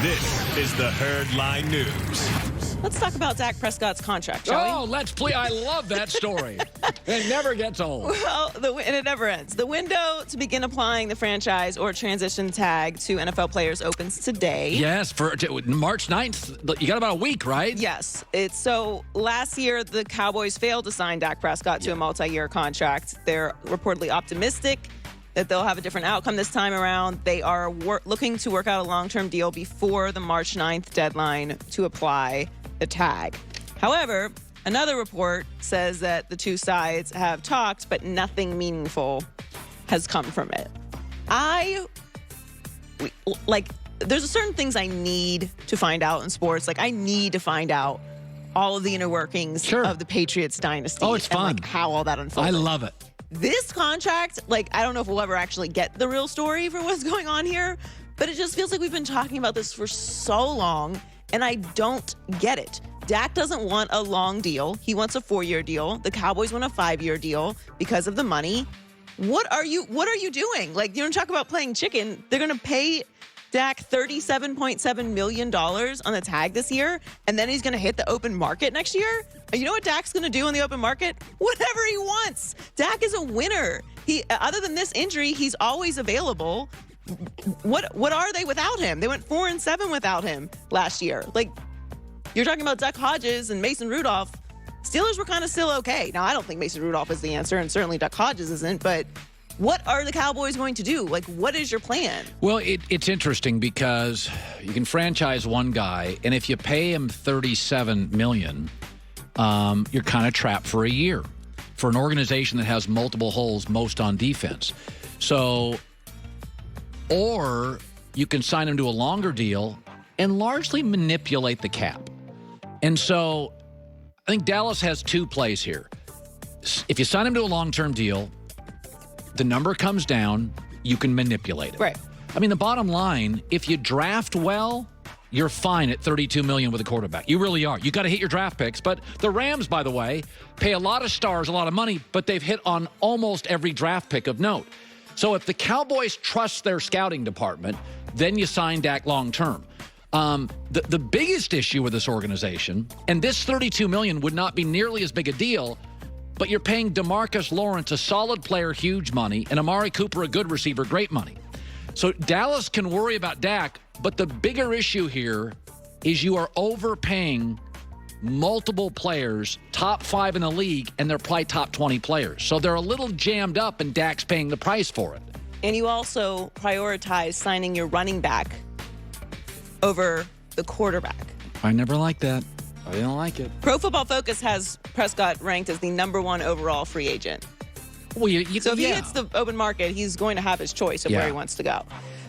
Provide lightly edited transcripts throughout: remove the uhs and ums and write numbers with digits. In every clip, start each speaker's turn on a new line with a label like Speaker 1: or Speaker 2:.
Speaker 1: This is the Herdline News.
Speaker 2: Let's talk about Dak Prescott's contract, shall we?
Speaker 3: Oh, let's play. I love that story. It never gets old.
Speaker 2: Well, and it never ends. The window to begin applying the franchise or transition tag to NFL players opens today.
Speaker 3: Yes, for March 9th. You got about a week, right?
Speaker 2: Yes. So last year, the Cowboys failed to sign Dak Prescott to a multi-year contract. They're reportedly optimistic that they'll have a different outcome this time around. They are looking to work out a long-term deal before the March 9th deadline to apply the tag. However, another report says that the two sides have talked, but nothing meaningful has come from it. There's a certain things I need to find out in sports. Like, I need to find out all of the inner workings of the Patriots dynasty.
Speaker 3: Oh, it's fun.
Speaker 2: And, how all that unfolded.
Speaker 3: I love it.
Speaker 2: This contract, I don't know if we'll ever actually get the real story for what's going on here, but it just feels like we've been talking about this for so long, and I don't get it. Dak doesn't want a long deal. He wants a 4-year deal. The Cowboys want a 5-year deal because of the money. What are you doing? You don't talk about playing chicken. They're going to pay Dak $37.7 million on the tag this year, and then he's going to hit the open market next year? You know what Dak's going to do on the open market? Whatever he wants. Dak is a winner. Other than this injury, he's always available. What are they without him? They went 4-7 without him last year. You're talking about Duck Hodges and Mason Rudolph. Steelers were kind of still okay. Now, I don't think Mason Rudolph is the answer, and certainly Duck Hodges isn't, but what are the Cowboys going to do? What is your plan?
Speaker 3: Well, it's interesting because you can franchise one guy, and if you pay him $37 million, you're kind of trapped for a year for an organization that has multiple holes, most on defense. So, or you can sign him to a longer deal and largely manipulate the cap. And so I think Dallas has two plays here. If you sign him to a long-term deal, the number comes down, you can manipulate it.
Speaker 2: Right.
Speaker 3: I mean, the bottom line, if you draft well, you're fine at $32 million with a quarterback. You really are. You got to hit your draft picks. But the Rams, by the way, pay a lot of stars, a lot of money, but they've hit on almost every draft pick of note. So if the Cowboys trust their scouting department, then you sign Dak long-term. The biggest issue with this organization, and this $32 million would not be nearly as big a deal, but you're paying DeMarcus Lawrence, a solid player, huge money, and Amari Cooper, a good receiver, great money. So Dallas can worry about Dak, but the bigger issue here is you are overpaying multiple players, top 5 in the league, and they're probably top 20 players. So they're a little jammed up, and Dak's paying the price for it.
Speaker 2: And you also prioritize signing your running back over the quarterback.
Speaker 3: I never liked that. I didn't like it.
Speaker 2: Pro Football Focus has Prescott ranked as the #1 overall free agent.
Speaker 3: Well,
Speaker 2: so if he hits the open market, he's going to have his choice of where he wants to go.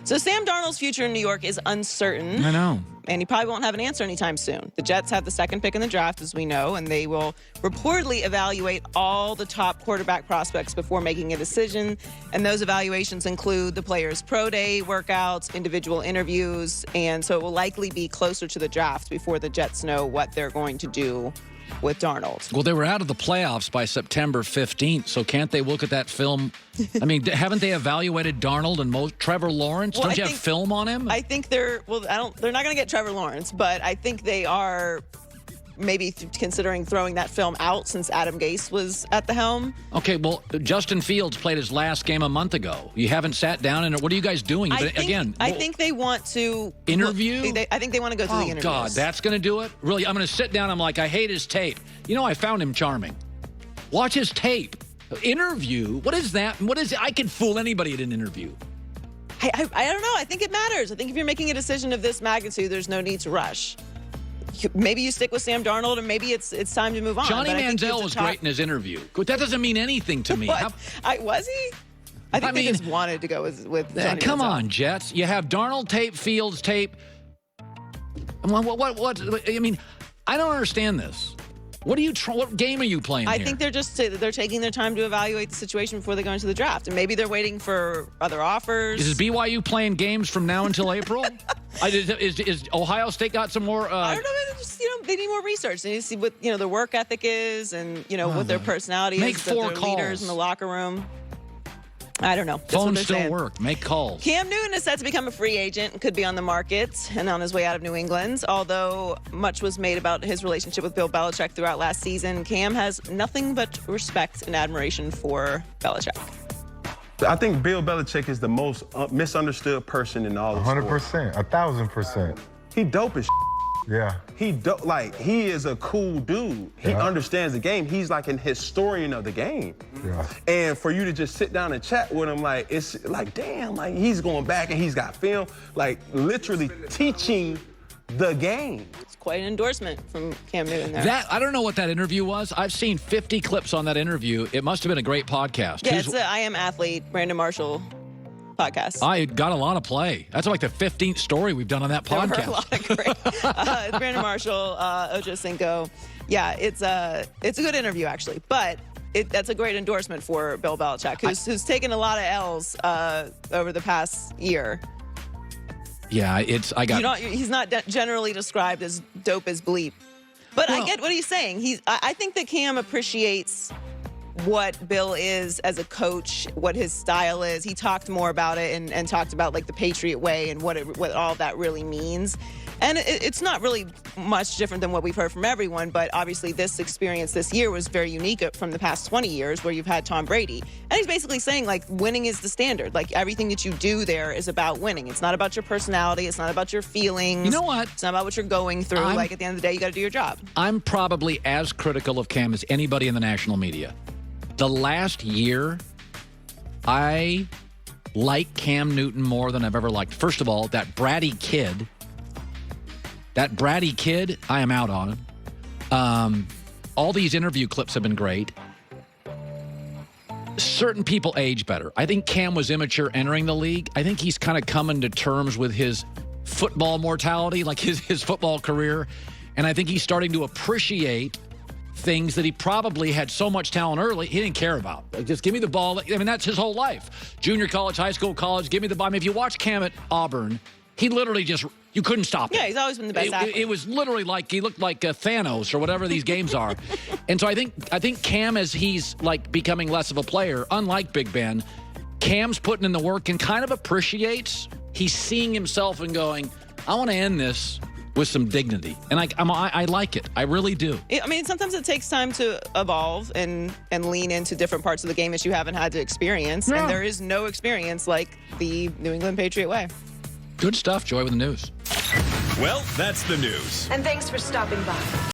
Speaker 2: So Sam Darnold's future in New York is uncertain.
Speaker 3: I know.
Speaker 2: And he probably won't have an answer anytime soon. The Jets have the 2nd pick in the draft, as we know, and they will reportedly evaluate all the top quarterback prospects before making a decision. And those evaluations include the players' pro day workouts, individual interviews, and so it will likely be closer to the draft before the Jets know what they're going to do with Darnold.
Speaker 3: Well, they were out of the playoffs by September 15th, so can't they look at that film? I mean, haven't they evaluated Darnold and Trevor Lawrence? Don't you have film on him?
Speaker 2: I think they're not going to get Trevor Lawrence, but I think they are maybe considering throwing that film out since Adam Gase was at the helm.
Speaker 3: Okay, well, Justin Fields played his last game a month ago. You haven't sat down and what are you guys doing?
Speaker 2: I think they want to
Speaker 3: interview.
Speaker 2: I think they want to go through the interviews.
Speaker 3: Oh God, that's going to do it. Really, I'm going to sit down. I'm like, I hate his tape. You know, I found him charming. Watch his tape. Interview. What is that? What is it? I can fool anybody at an interview.
Speaker 2: I don't know. I think it matters. I think if you're making a decision of this magnitude, there's no need to rush. Maybe you stick with Sam Darnold, and maybe it's time to move on.
Speaker 3: Johnny Manziel was great in his interview. That doesn't mean anything to me.
Speaker 2: Was he? I think they just wanted to go with Johnny
Speaker 3: Come
Speaker 2: Manziel.
Speaker 3: on, Jets. You have Darnold tape, Fields tape. What? I mean, I don't understand this. What game are you playing
Speaker 2: I
Speaker 3: here?
Speaker 2: think they're taking their time to evaluate the situation before they go into the draft, and maybe they're waiting for other offers.
Speaker 3: Is BYU playing games from now until April? Is Ohio State got some more?
Speaker 2: I don't know. They need more research. They need to see what their work ethic is, and what their personality is.
Speaker 3: Make 4
Speaker 2: their
Speaker 3: calls.
Speaker 2: leaders in the locker room. I don't know. That's what
Speaker 3: Phones
Speaker 2: they're
Speaker 3: still
Speaker 2: saying.
Speaker 3: work. Make calls.
Speaker 2: Cam Newton is set to become a free agent and could be on the market and on his way out of New England. Although much was made about his relationship with Bill Belichick throughout last season, Cam has nothing but respect and admiration for Belichick.
Speaker 4: I think Bill Belichick is the most misunderstood person in all of sports.
Speaker 5: 100%, 1,000%.
Speaker 4: He dope as shit.
Speaker 5: Yeah.
Speaker 4: He is a cool dude. He understands the game. He's like an historian of the game.
Speaker 5: Yeah.
Speaker 4: And for you to just sit down and chat with him, like, it's like, damn, like he's going back and he's got film, like literally teaching the game.
Speaker 2: It's quite an endorsement from Cam Newton there.
Speaker 3: I don't know what that interview was. I've seen 50 clips on that interview. It must have been a great podcast.
Speaker 2: Yeah, it's the I Am Athlete, Brandon Marshall podcast.
Speaker 3: I got a lot of play. That's like the 15th story we've done on that
Speaker 2: There were
Speaker 3: podcast.
Speaker 2: a lot of great. It's Brandon Marshall, Ocho Cinco. Yeah, it's a good interview actually, but that's a great endorsement for Bill Belichick, who's taken a lot of L's over the past year.
Speaker 3: Yeah,
Speaker 2: He's not generally described as dope as bleep, but I get what he's saying. I think that Cam appreciates what Bill is as a coach, what his style is. He talked more about it and talked about like the Patriot way and what all that really means. And it's not really much different than what we've heard from everyone, but obviously this experience this year was very unique from the past 20 years where you've had Tom Brady. And he's basically saying like winning is the standard. Like everything that you do there is about winning. It's not about your personality. It's not about your feelings.
Speaker 3: You know what?
Speaker 2: It's not about what you're going through. Like at the end of the day, you got to do your job.
Speaker 3: I'm probably as critical of Cam as anybody in the national media. The last year, I like Cam Newton more than I've ever liked. First of all, that bratty kid, I am out on him. All these interview clips have been great. Certain people age better. I think Cam was immature entering the league. I think he's kind of coming to terms with his football mortality, like his football career. And I think he's starting to appreciate things that he probably had so much talent early he didn't care about. Like, just give me the ball. I mean, that's his whole life. Junior college, high school, college, give me the ball. I mean, if you watch Cam at Auburn, he literally you couldn't stop him.
Speaker 2: Yeah, he's always been the best athlete.
Speaker 3: It was literally like he looked like Thanos or whatever these games are. And so I think Cam, as he's like becoming less of a player, unlike Big Ben, Cam's putting in the work and kind of appreciates. He's seeing himself and going, I want to end this with some dignity. And I like it. I really do.
Speaker 2: I mean, sometimes it takes time to evolve and lean into different parts of the game that you haven't had to experience.
Speaker 3: Yeah.
Speaker 2: And there is no experience like the New England Patriot way.
Speaker 3: Good stuff, Joy, with the news.
Speaker 1: Well, that's the news.
Speaker 6: And thanks for stopping by.